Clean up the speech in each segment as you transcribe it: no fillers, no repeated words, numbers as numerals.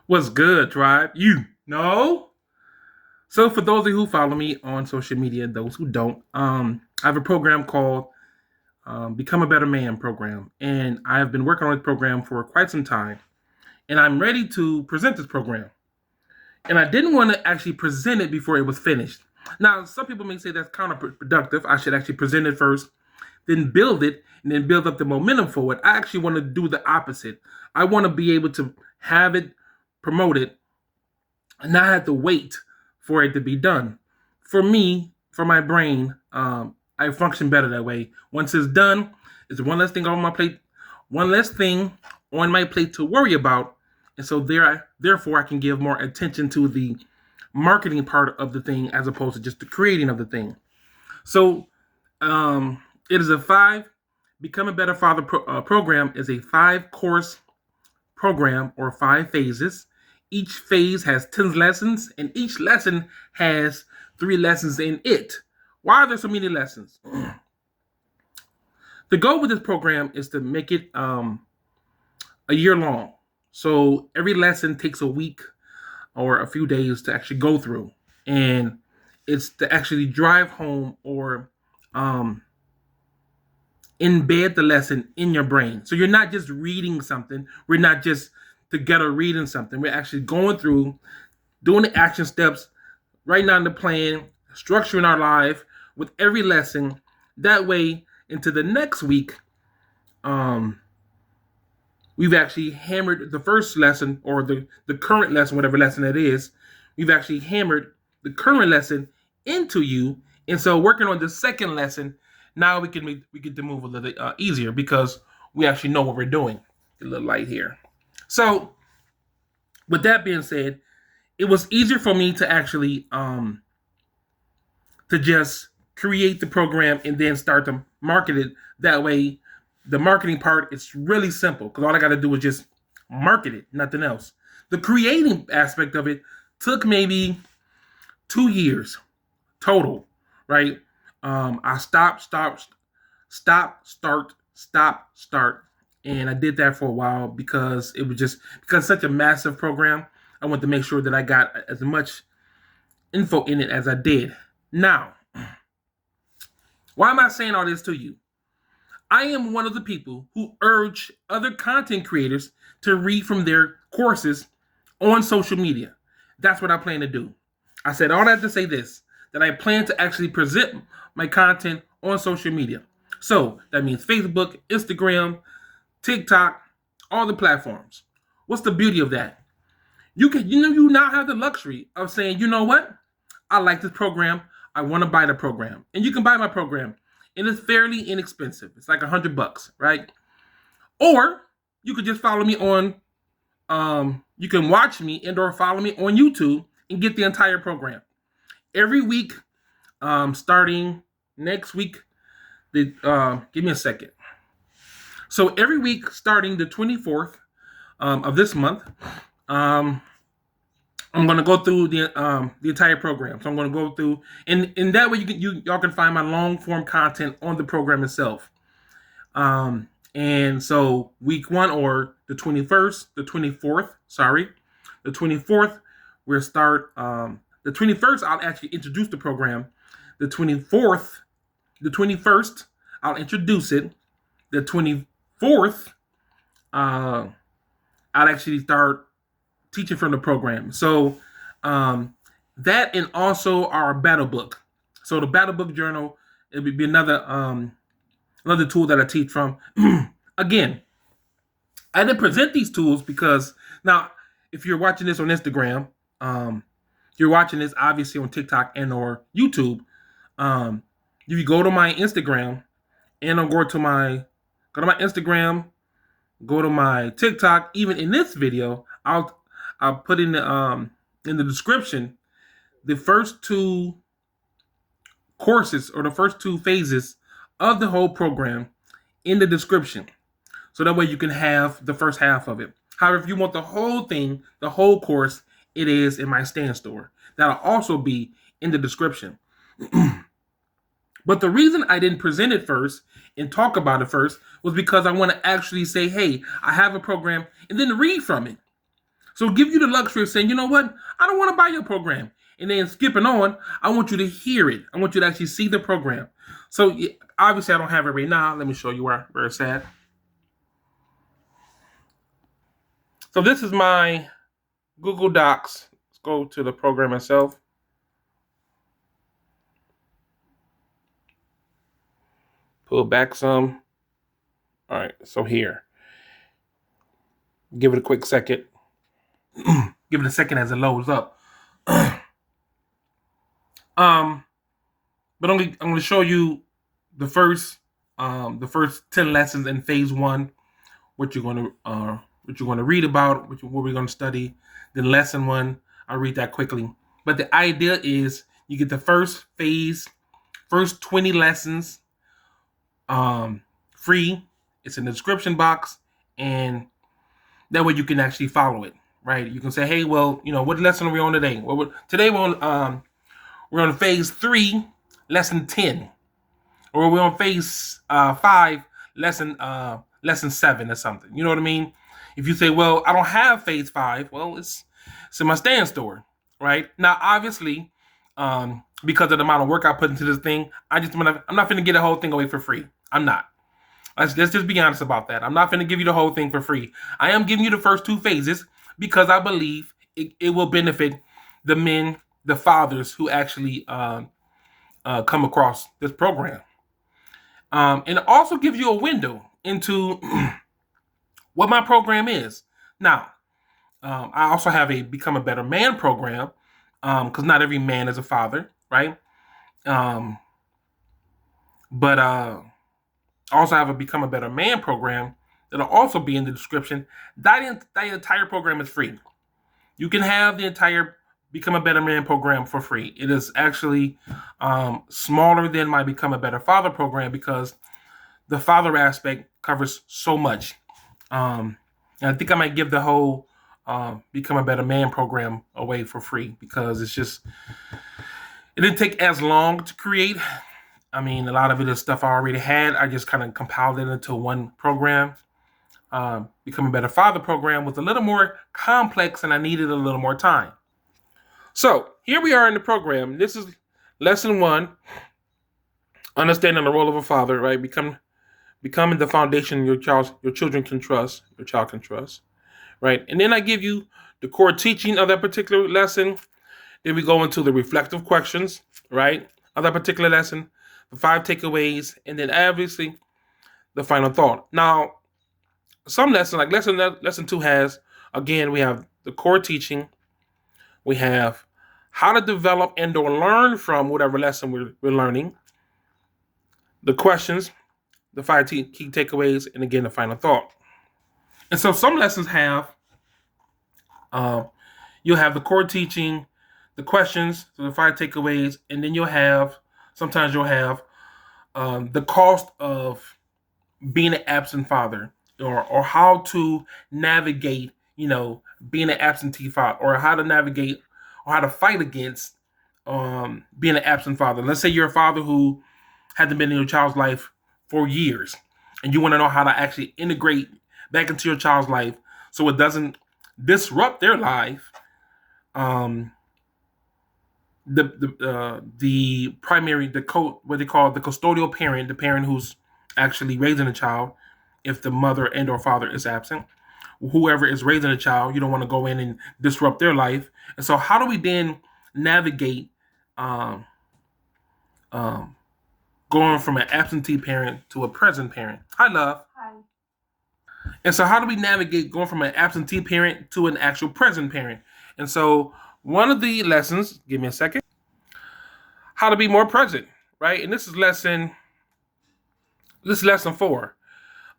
What's good, tribe? You know? So for those of you who follow me on social media, those who don't, I have a program called Become a Better Man program. And I have been working on this program for quite some time. And I'm ready to present this program. And I didn't want to actually present it before it was finished. Now, some people may say that's counterproductive. I should actually present it first, then build it, and then build up the momentum for it. I actually want to do the opposite. I want to be able to have it promoted and not have to wait for it to be done. For me, for my brain, I function better that way. Once it's done, it's one less thing on my plate, one less thing on my plate to worry about, and so therefore, I can give more attention to the marketing part of the thing as opposed to just the creating of the thing. So, it is a five. Become a Better Father program is a 5 course program or 5 phases. Each phase has 10 lessons, and each lesson has 3 lessons in it. Why are there so many lessons? The goal with this program is to make it a year long. So every lesson takes a week or a few days to actually go through. And it's to actually drive home or embed the lesson in your brain. So you're not just reading something. We're not just together reading something. We're actually going through, doing the action steps, writing down the plan, structuring our life with every lesson. That way, into the next week, we've actually hammered the first lesson or the current lesson, whatever lesson it is. We've actually hammered the current lesson into you. And so working on the second lesson, now we get to move a little easier because we actually know what we're doing. Get a little light here. So with that being said, it was easier for me to actually to just create the program and then start to market it. That way, the marketing part is really simple because all I got to do is just market it, nothing else. The creating aspect of it took maybe 2 years total, right? I start, and I did that for a while because it was just because it's such a massive program. I wanted to make sure that I got as much info in it as I did. Now, why am I saying all this to you? I am one of the people who urge other content creators to read from their courses on social media. That's what I plan to do. I said all that to say this, that I plan to actually present my content on social media. So that means Facebook, Instagram, TikTok, all the platforms. What's the beauty of that? You now have the luxury of saying, you know what? I like this program. I want to buy the program. And you can buy my program. And it's fairly inexpensive. It's like $100, right? Or you could just follow me on you can watch me and or follow me on YouTube and get the entire program. Every week, starting next week, give me a second. So every week, starting the 24th of this month, I'm going to go through the entire program. So I'm going to go through, and in that way y'all can find my long form content on the program itself. And so week 1 or the 24th, we'll start. The 21st, I'll actually introduce the program. The 21st, I'll introduce it. The 24th, I'll actually start teaching from the program. So that and also our battle book. So the battle book journal, it would be another tool that I teach from. Again, I didn't present these tools because now, if you're watching this on Instagram, you're watching this obviously on TikTok and or YouTube. If you go to my Instagram and I'll go to my Instagram, go to my TikTok. Even in this video, I'll put in the description the first 2 courses or the first 2 phases of the whole program in the description. So that way you can have the first half of it. However, if you want the whole thing, the whole course, it is in my stand store. That'll also be in the description. But the reason I didn't present it first and talk about it first was because I want to actually say, hey, I have a program, and then read from it. So give you the luxury of saying, you know what, I don't want to buy your program. And then skipping on, I want you to hear it. I want you to actually see the program. So obviously I don't have it right now. Let me show you where it's at. So this is my Google Docs. Let's go to the program itself. Pull back some. All right, so here. Give it a quick second. Give it a second as it loads up. But I'm going to show you the first 10 lessons in phase 1, what you're going to read about, what we're going to study. Then lesson 1, I'll read that quickly. But the idea is you get the first phase, first 20 lessons free. It's in the description box, and that way you can actually follow it, right? You can say, hey, well, what lesson are we on today? Well, today we're on phase 3, lesson 10, or we're on phase 5, lesson 7 or something. You know what I mean? If you say, well, I don't have phase 5, well, it's in my stand store, right? Now, obviously, because of the amount of work I put into this thing, I'm not going to get the whole thing away for free. I'm not. Let's just be honest about that. I'm not going to give you the whole thing for free. I am giving you the first 2 phases because I believe it will benefit the men, the fathers who actually come across this program. And it also gives you a window into what my program is. Now, I also have a Become a Better Man program because not every man is a father, right? But I also have a Become a Better Man program that'll also be in the description. That entire program is free. You can have the entire Become a Better Man program for free. It is actually smaller than my Become a Better Father program because the father aspect covers so much. And I think I might give the whole Become a Better Man program away for free because it didn't take as long to create. I mean, a lot of it is stuff I already had. I just kind of compiled it into one program. Become a Better Father program was a little more complex and I needed a little more time. So here we are in the program. This is lesson 1, understanding the role of a father, right? Becoming the foundation your child can trust, right? And then I give you the core teaching of that particular lesson. Then we go into the reflective questions, right, of that particular lesson, the 5 takeaways, and then obviously the final thought. Now, some lessons, like lesson 2 has, again, we have the core teaching. We have how to develop and or learn from whatever lesson we're learning, the questions, the 5 key takeaways, and again, the final thought. And so some lessons have, you'll have the core teaching, the questions, so the 5 takeaways, and then sometimes you'll have the cost of being an absent father, or how to navigate, being an absentee father, or how to navigate or how to fight against being an absent father. Let's say you're a father who hasn't been in your child's life for years, and you want to know how to actually integrate back into your child's life so it doesn't disrupt their life. The primary, what they call the custodial parent, the parent who's actually raising a child, if the mother and or father is absent, whoever is raising a child, you don't want to go in and disrupt their life. And so how do we then navigate going from an absentee parent to a present parent? Hi, love. Hi. And so how do we navigate going from an absentee parent to an actual present parent? And so one of the lessons, give me a second, how to be more present, right? And this is lesson 4.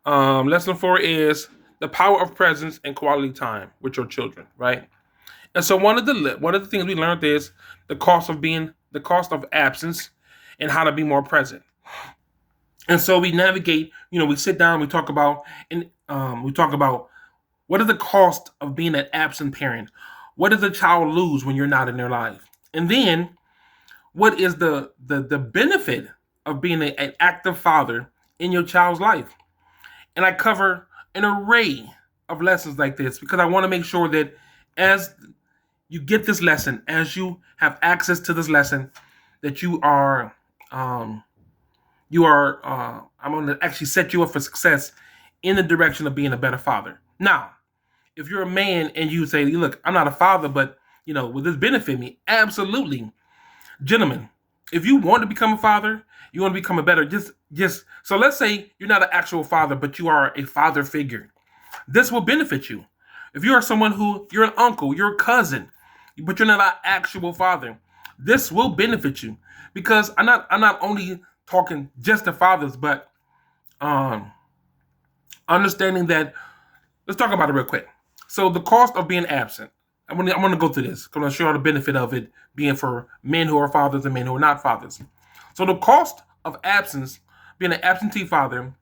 Lesson 4 is the power of presence and quality time with your children, right? And so one of the things we learned is the cost of absence and how to be more present. And so we navigate, we sit down, we talk about what is the cost of being an absent parent? What does a child lose when you're not in their life? And then what is the benefit of being an active father in your child's life? And I cover an array of lessons like this because I want to make sure that as you get this lesson, as you have access to this lesson, that um, I'm going to actually set you up for success in the direction of being a better father. Now, if you're a man and you say, look, I'm not a father, but will this benefit me? Absolutely. Gentlemen, if you want to become a father, you want to become a better, just so let's say you're not an actual father, but you are a father figure. This will benefit you. If you are someone who you're an uncle, you're a cousin, but you're not an actual father, this will benefit you because I'm not only talking just to fathers, but um, understanding that. Let's talk about it real quick. So the cost of being absent. I'm gonna go through this because I'm gonna show you the benefit of it being for men who are fathers and men who are not fathers. So the cost of absence, being an absentee father,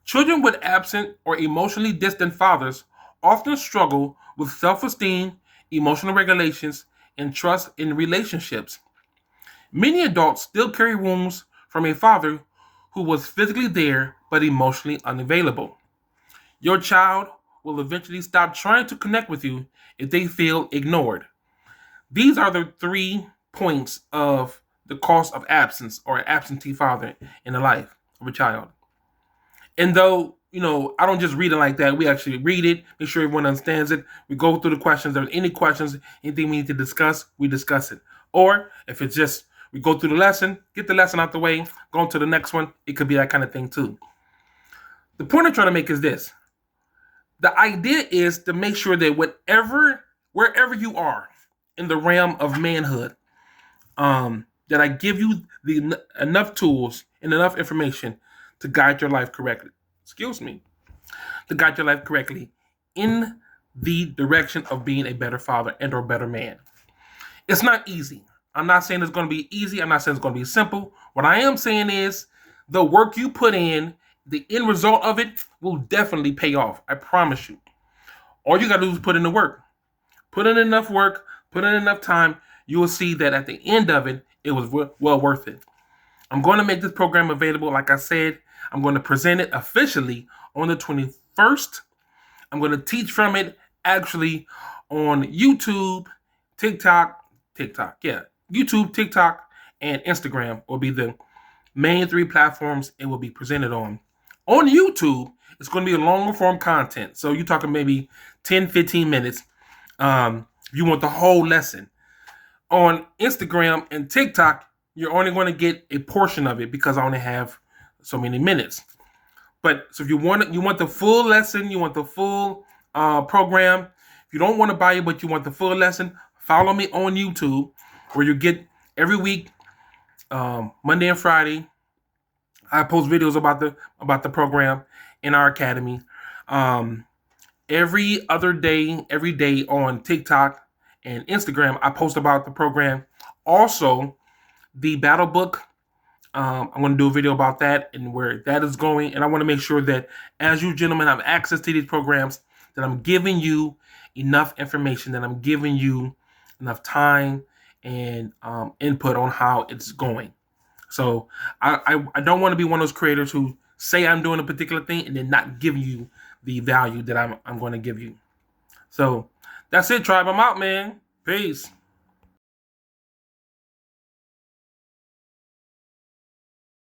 children with absent or emotionally distant fathers often struggle with self-esteem, emotional regulations, and trust in relationships. Many adults still carry wounds from a father who was physically there but emotionally unavailable. Your child will eventually stop trying to connect with you if they feel ignored. These are the 3 points of the cost of absence or an absentee father in the life of a child. And though, I don't just read it like that, we actually read it, make sure everyone understands it. We go through the questions. If there's any questions, anything we need to discuss, we discuss it. Or if it's just we go through the lesson, get the lesson out the way, go on to the next one, it could be that kind of thing too. The point I'm trying to make is this. The idea is to make sure that wherever you are in the realm of manhood, that I give you enough tools and enough information to guide your life correctly. Excuse me, to guide your life correctly in the direction of being a better father and or better man. It's not easy. I'm not saying it's going to be easy. I'm not saying it's going to be simple. What I am saying is the work you put in, the end result of it will definitely pay off. I promise you. All you got to do is put in the work. Put in enough work, put in enough time. You will see that at the end of it, it was well worth it. I'm going to make this program available. Like I said, I'm going to present it officially on the 21st. I'm going to teach from it actually on YouTube, TikTok, YouTube, TikTok, and Instagram will be the main 3 platforms it will be presented on. On YouTube, it's going to be a longer form content. So you're talking maybe 10, 15 minutes. You want the whole lesson. On Instagram and TikTok, you're only going to get a portion of it because I only have so many minutes. But so if you want the full lesson, you want the full program. If you don't want to buy it, but you want the full lesson, follow me on YouTube, where you get every week, Monday and Friday. I post videos about the program in our academy. Every day on TikTok and Instagram, I post about the program. Also, the battle book. I'm going to do a video about that and where that is going. And I want to make sure that as you gentlemen have access to these programs, that I'm giving you enough information, that I'm giving you enough time and input on how it's going. So I don't want to be one of those creators who say I'm doing a particular thing and then not giving you the value that I'm going to give you. So that's it, tribe. I'm out, man. Peace.